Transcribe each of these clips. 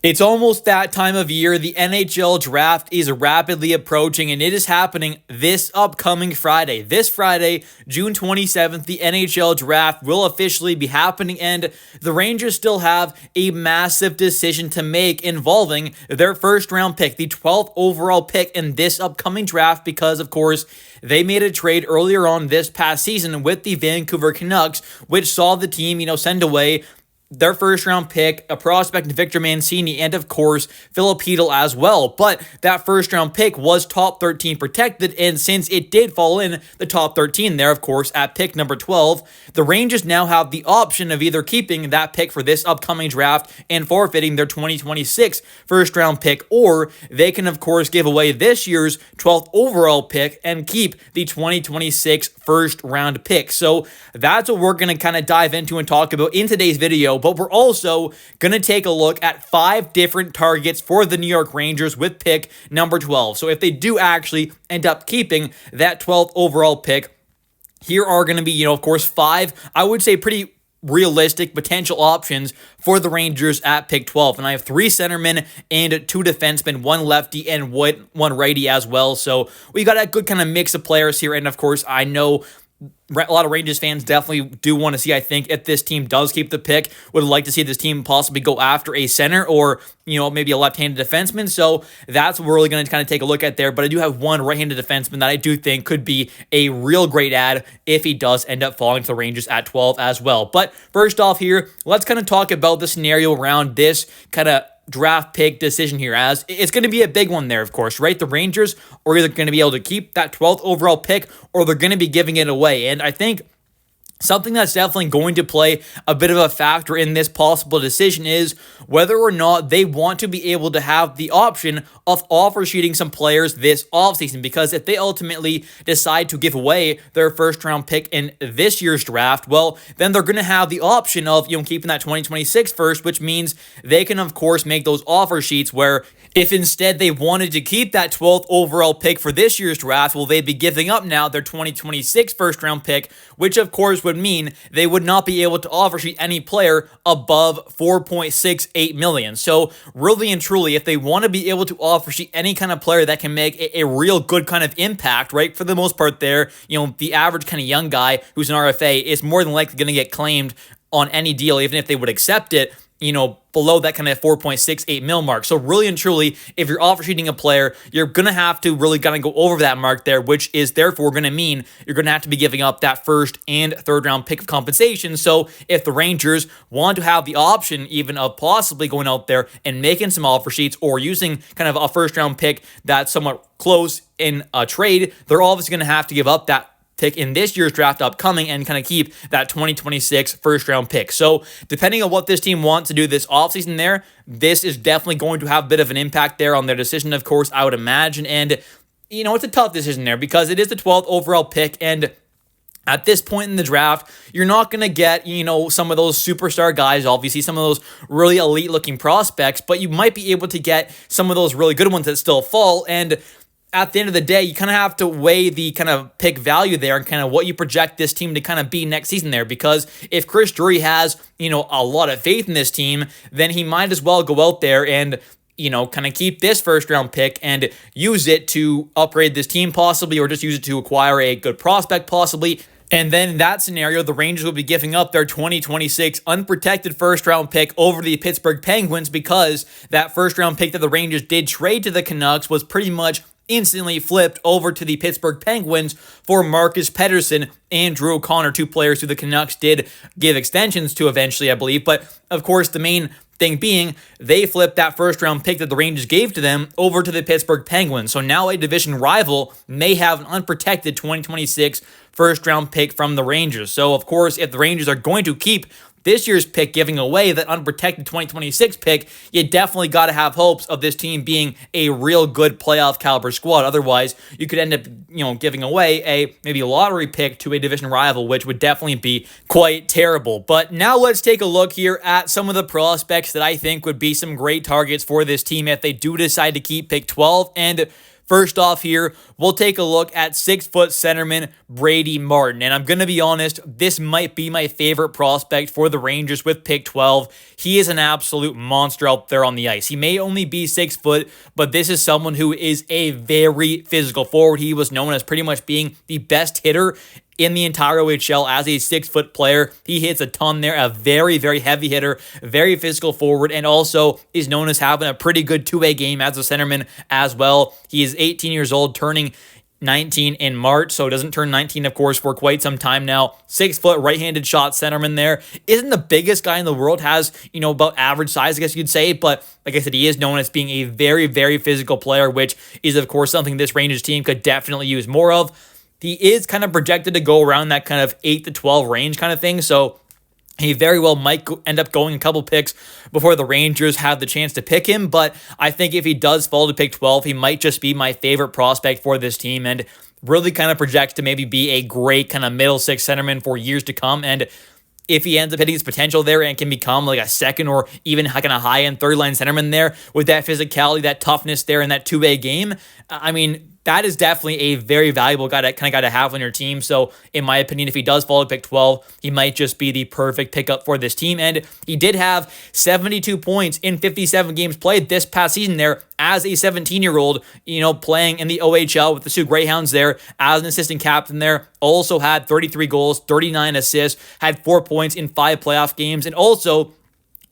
It's almost that time of year. The NHL Draft is rapidly approaching, and it is happening this upcoming Friday. This Friday, June 27th, the NHL Draft will officially be happening, and the Rangers still have a massive decision to make involving their first-round pick, the 12th overall pick in this upcoming draft, because, of course, they made a trade earlier on this past season with the Vancouver Canucks, which saw the team, send away their first-round pick, a prospect in Victor Mancini, and of course, Filipino as well. But that first-round pick was top 13 protected, and since it did fall in the top 13 there, of course, at pick number 12, the Rangers now have the option of either keeping that pick for this upcoming draft and forfeiting their 2026 first-round pick, or they can, of course, give away this year's 12th overall pick and keep the 2026 first-round pick. So that's what we're going to kind of dive into and talk about in today's video. But we're also going to take a look at 5 different targets for the New York Rangers with pick number 12. So if they do actually end up keeping that 12th overall pick, here are going to be, of course, 5, I would say pretty realistic potential options for the Rangers at pick 12. And I have 3 centermen and 2 defensemen, 1 lefty and 1 righty as well. So we got a good kind of mix of players here. And of course, I know a lot of Rangers fans definitely do want to see, I think, if this team does keep the pick, would like to see this team possibly go after a center or, maybe a left-handed defenseman. So that's what we're really going to kind of take a look at there. But I do have 1 right-handed defenseman that I do think could be a real great add if he does end up falling to the Rangers at 12 as well. But first off here, let's kind of talk about the scenario around this kind of draft pick decision here, as it's going to be a big one there, of course, right? The Rangers are either going to be able to keep that 12th overall pick or they're going to be giving it away. And I think something that's definitely going to play a bit of a factor in this possible decision is whether or not they want to be able to have the option of offer sheeting some players this offseason. Because if they ultimately decide to give away their first round pick in this year's draft, well, then they're going to have the option of, keeping that 2026 first, which means they can, of course, make those offer sheets where if instead they wanted to keep that 12th overall pick for this year's draft, well, they'd be giving up now their 2026 first round pick, which of course would mean they would not be able to offer sheet any player above $4.68 million. So really and truly, if they want to be able to offer sheet any kind of player that can make a real good kind of impact, right? For the most part there, the average kind of young guy who's an RFA is more than likely going to get claimed on any deal, even if they would accept it, below that kind of 4.68 mil mark. So really and truly, if you're offer sheeting a player, you're going to have to really kind of go over that mark there, which is therefore going to mean you're going to have to be giving up that first and third round pick of compensation. So if the Rangers want to have the option even of possibly going out there and making some offer sheets or using kind of a first round pick that's somewhat close in a trade, they're obviously going to have to give up that pick in this year's draft upcoming and kind of keep that 2026 first round pick. So depending on what this team wants to do this offseason there, this is definitely going to have a bit of an impact there on their decision, of course, I would imagine. And, it's a tough decision there because it is the 12th overall pick, and at this point in the draft, you're not going to get, some of those superstar guys, obviously, some of those really elite-looking prospects, but you might be able to get some of those really good ones that still fall. And at the end of the day, you kind of have to weigh the kind of pick value there and kind of what you project this team to kind of be next season there. Because if Chris Drury has, a lot of faith in this team, then he might as well go out there and, kind of keep this first round pick and use it to upgrade this team possibly, or just use it to acquire a good prospect possibly. And then in that scenario, the Rangers will be giving up their 2026 unprotected first-round pick over the Pittsburgh Penguins, because that first-round pick that the Rangers did trade to the Canucks was pretty much instantly flipped over to the Pittsburgh Penguins for Marcus Pettersson and Drew O'Connor, 2 players who the Canucks did give extensions to eventually, I believe. But, of course, the main thing being, they flipped that first-round pick that the Rangers gave to them over to the Pittsburgh Penguins. So now a division rival may have an unprotected 2026 first-round pick from the Rangers. So, of course, if the Rangers are going to keep this year's pick, giving away that unprotected 2026 pick, you definitely got to have hopes of this team being a real good playoff caliber squad. Otherwise, you could end up, giving away a maybe lottery pick to a division rival, which would definitely be quite terrible. But now let's take a look here at some of the prospects that I think would be some great targets for this team if they do decide to keep pick 12. And First off here, we'll take a look at 6-foot centerman Brady Martin. And I'm going to be honest, this might be my favorite prospect for the Rangers with pick 12. He is an absolute monster out there on the ice. He may only be 6 foot, but this is someone who is a very physical forward. He was known as pretty much being the best hitter in the entire OHL as a 6-foot player. He hits a ton there, a very heavy hitter, very physical forward, and also is known as having a pretty good two-way game as a centerman as well. He is 18 years old, turning 19 in March, so doesn't turn 19, of course, for quite some time now. 6-foot right-handed shot centerman there. Isn't the biggest guy in the world, has, about average size, I guess you could say, but like I said, he is known as being a very physical player, which is, of course, something this Rangers team could definitely use more of. He is kind of projected to go around that kind of 8 to 12 range kind of thing, so he very well might end up going a couple picks before the Rangers have the chance to pick him, but I think if he does fall to pick 12, he might just be my favorite prospect for this team and really kind of projects to maybe be a great kind of middle six centerman for years to come. And if he ends up hitting his potential there and can become like a second or even kind of high-end third-line centerman there with that physicality, that toughness there, and that two-way game, I mean, that is definitely a very valuable guy to have on your team. So in my opinion, if he does fall to pick 12, he might just be the perfect pickup for this team. And he did have 72 points in 57 games played this past season there as a 17-year-old, playing in the OHL with the Sioux Greyhounds there as an assistant captain there. Also had 33 goals, 39 assists, had 4 points in 5 playoff games, and also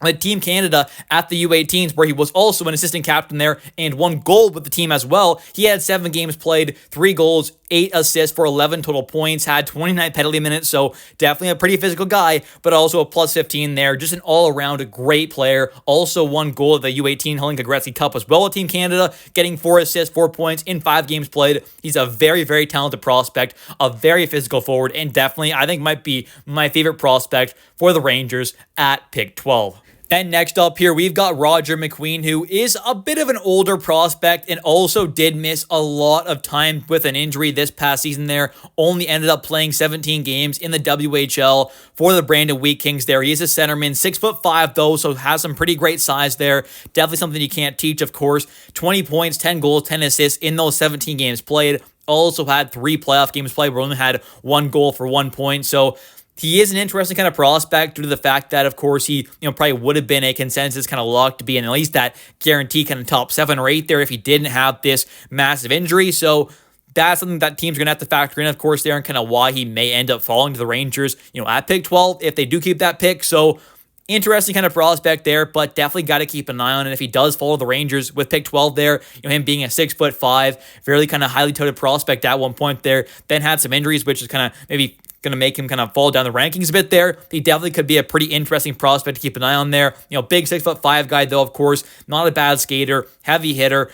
with Team Canada at the U18s, where he was also an assistant captain there and 1 goal with the team as well. He had 7 games played, 3 goals, 8 assists for 11 total points, had 29 penalty minutes, so definitely a pretty physical guy, but also a plus 15 there. Just an all-around great player. Also 1 goal at the U18 Hlinka Gretzky Cup as well with Team Canada, getting 4 assists, 4 points in 5 games played. He's a very talented prospect, a very physical forward, and definitely, I think, might be my favorite prospect for the Rangers at pick 12. And next up here, we've got Radim McQueen, who is a bit of an older prospect and also did miss a lot of time with an injury this past season there. Only ended up playing 17 games in the WHL for the Brandon Wheat Kings there. He is a centerman, 6'5" though, so has some pretty great size there. Definitely something you can't teach, of course. 20 points, 10 goals, 10 assists in those 17 games played. Also had 3 playoff games played where only had 1 goal for 1 point. So he is an interesting kind of prospect due to the fact that, of course, he probably would have been a consensus kind of lock to be in at least that guaranteed kind of top 7 or 8 there if he didn't have this massive injury. So that's something that teams are going to have to factor in, of course, there, and kind of why he may end up falling to the Rangers, at pick 12 if they do keep that pick. So interesting kind of prospect there, but definitely got to keep an eye on it. If he does follow the Rangers with pick 12 there, him being a 6'5", fairly kind of highly touted prospect at one point there, then had some injuries, which is kind of maybe going to make him kind of fall down the rankings a bit there. He definitely could be a pretty interesting prospect to keep an eye on there. Big 6'5" guy though, of course, not a bad skater, heavy hitter,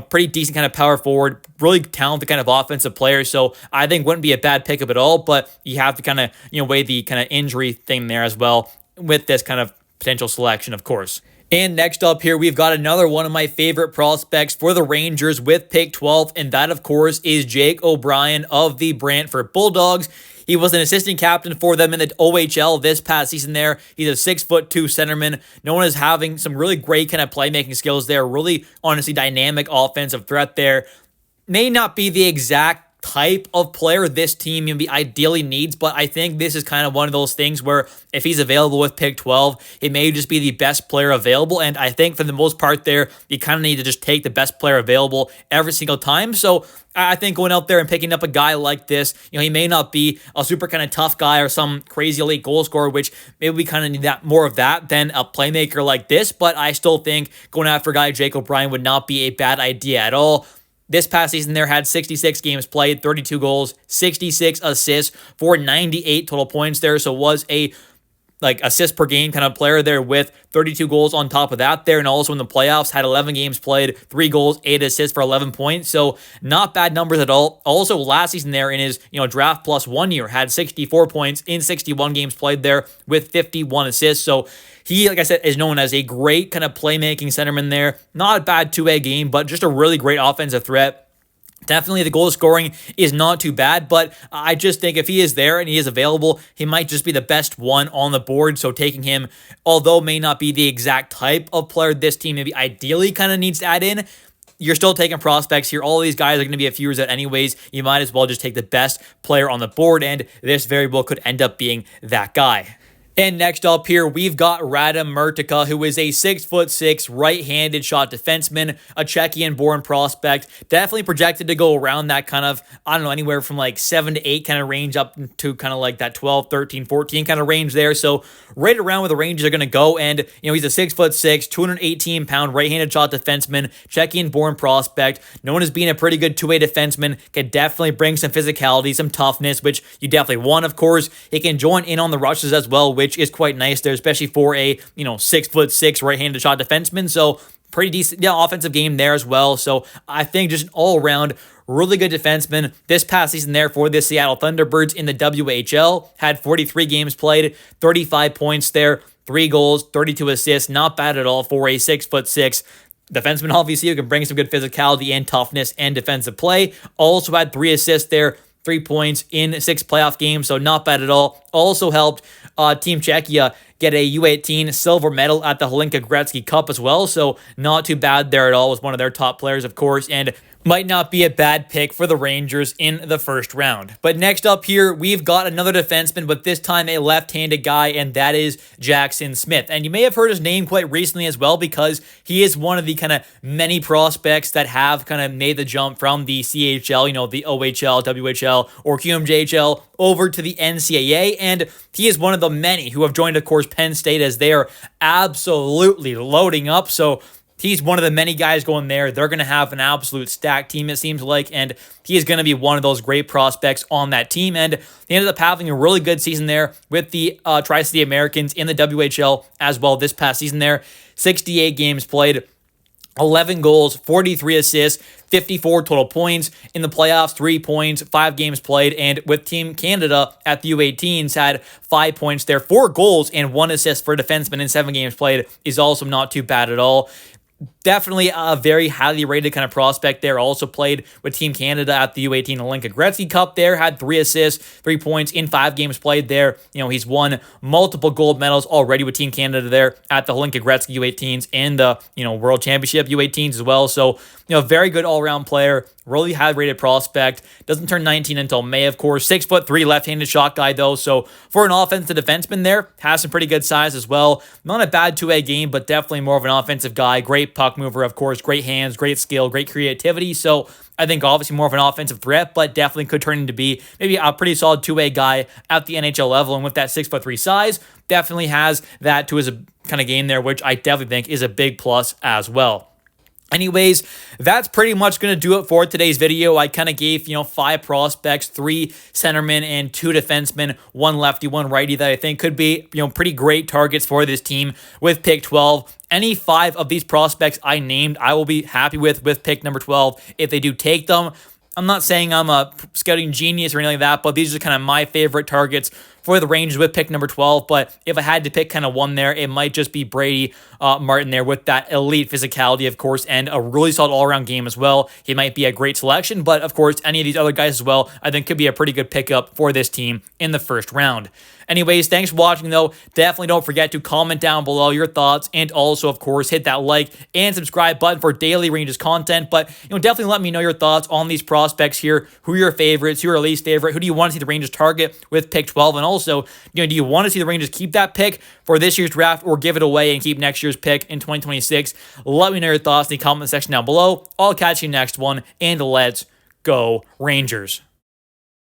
pretty decent kind of power forward, really talented kind of offensive player. So I think wouldn't be a bad pickup at all, but you have to kind of, weigh the kind of injury thing there as well with this kind of potential selection, of course. And next up here, we've got another one of my favorite prospects for the Rangers with pick 12, and that, of course, is Jake O'Brien of the Brantford Bulldogs. He was an assistant captain for them in the OHL this past season there. He's a 6'2" centerman, known as having some really great kind of playmaking skills there. Really, honestly, dynamic offensive threat there. May not be the exact type of player this team ideally needs, but I think this is kind of one of those things where if he's available with pick 12, it may just be the best player available, and I think for the most part there, you kind of need to just take the best player available every single time. So I think going out there and picking up a guy like this, he may not be a super kind of tough guy or some crazy elite goal scorer, which maybe we kind of need that more of that than a playmaker like this, but I still think going after a guy Jake O'Brien would not be a bad idea at all. This past season there had 66 games played, 32 goals, 66 assists for 98 total points there. So was a assist per game kind of player there with 32 goals on top of that there. And also in the playoffs had 11 games played, 3 goals, 8 assists for 11 points. So not bad numbers at all. Also last season there in his, draft plus 1 year had 64 points in 61 games played there with 51 assists. So he, like I said, is known as a great kind of playmaking centerman there. Not a bad two-way game, but just a really great offensive threat. Definitely the goal scoring is not too bad, but I just think if he is there and he is available, he might just be the best one on the board. So taking him, although may not be the exact type of player this team maybe ideally kind of needs to add in, you're still taking prospects here. All of these guys are going to be a few years out anyways. You might as well just take the best player on the board, and this very well could end up being that guy. And next up here, we've got Radim Merta, who is a 6'6" right-handed shot defenseman, a Czechian-born prospect. Definitely projected to go around that kind of, I don't know, anywhere from like 7 to 8 kind of range up to kind of like that 12, 13, 14 kind of range there. So right around where the ranges are going to go. And, you know, he's a 6'6", 218-pound right-handed shot defenseman, Czechian-born prospect, known as being a pretty good two-way defenseman. Can definitely bring some physicality, some toughness, which you definitely want, of course. He can join in on the rushes as well, which is quite nice there, especially for a 6'6" right-handed shot defenseman. So pretty decent offensive game there as well. So I think just an all-around really good defenseman. This past season there for the Seattle Thunderbirds in the WHL, had 43 games played, 35 points there, 3 goals, 32 assists. Not bad at all for a 6'6" defenseman, obviously, who can bring some good physicality and toughness and defensive play. Also had 3 assists there, 3 points in 6 playoff games, so not bad at all. Also helped Team Czechia get a U18 silver medal at the Hlinka Gretzky Cup as well, so not too bad there at all. Was one of their top players, of course, and might not be a bad pick for the Rangers in the first round. But next up here, we've got another defenseman, but this time a left-handed guy, and that is Jackson Smith. And you may have heard his name quite recently as well, because he is one of the kind of many prospects that have kind of made the jump from the CHL, the OHL, WHL, or QMJHL over to the NCAA, and he is one of the many who have joined, of course, Penn State, as they are absolutely loading up. So he's one of the many guys going there. They're going to have an absolute stacked team, it seems like, and he is going to be one of those great prospects on that team. And he ended up having a really good season there with the Tri-City Americans in the WHL as well this past season there. 68 games played, 11 goals, 43 assists, 54 total points. In the playoffs, 3 points, 5 games played. And with Team Canada at the U18s, had 5 points there, 4 goals, and 1 assist for a defenseman in 7 games played is also not too bad at all. Definitely a very highly rated kind of prospect there. Also played with Team Canada at the U18 Hlinka Gretzky Cup there. Had 3 assists, 3 points in 5 games played there. He's won multiple gold medals already with Team Canada there at the Hlinka Gretzky U18s and the, World Championship U18s as well. So, very good all-around player. Really high-rated prospect. Doesn't turn 19 until May, of course. 6'3" left-handed shot guy, though. So for an offensive defenseman there, has some pretty good size as well. Not a bad two-way game, but definitely more of an offensive guy. Great puck mover, of course. Great hands, great skill, great creativity. So I think obviously more of an offensive threat, but definitely could turn into be maybe a pretty solid two-way guy at the NHL level. And with that 6'3" size, definitely has that to his kind of game there, which I definitely think is a big plus as well. Anyways, that's pretty much going to do it for today's video. I kind of gave, 5 prospects, 3 centermen, and 2 defensemen, 1 lefty, 1 righty that I think could be, pretty great targets for this team with pick 12. Any 5 of these prospects I named, I will be happy with pick number 12 if they do take them. I'm not saying I'm a scouting genius or anything like that, but these are kind of my favorite targets for the Rangers with pick number 12. But if I had to pick kind of one there, it might just be Brady Martin there with that elite physicality, of course, and a really solid all-around game as well. He might be a great selection, but of course, any of these other guys as well, I think could be a pretty good pickup for this team in the first round. Anyways, thanks for watching, though. Definitely don't forget to comment down below your thoughts, and also, of course, hit that like and subscribe button for daily Rangers content. But, definitely let me know your thoughts on these prospects here. Who are your favorites? Who are your least favorite? Who do you want to see the Rangers target with pick 12? And also, do you want to see the Rangers keep that pick for this year's draft or give it away and keep next year's pick in 2026? Let me know your thoughts in the comment section down below. I'll catch you next one, and let's go Rangers.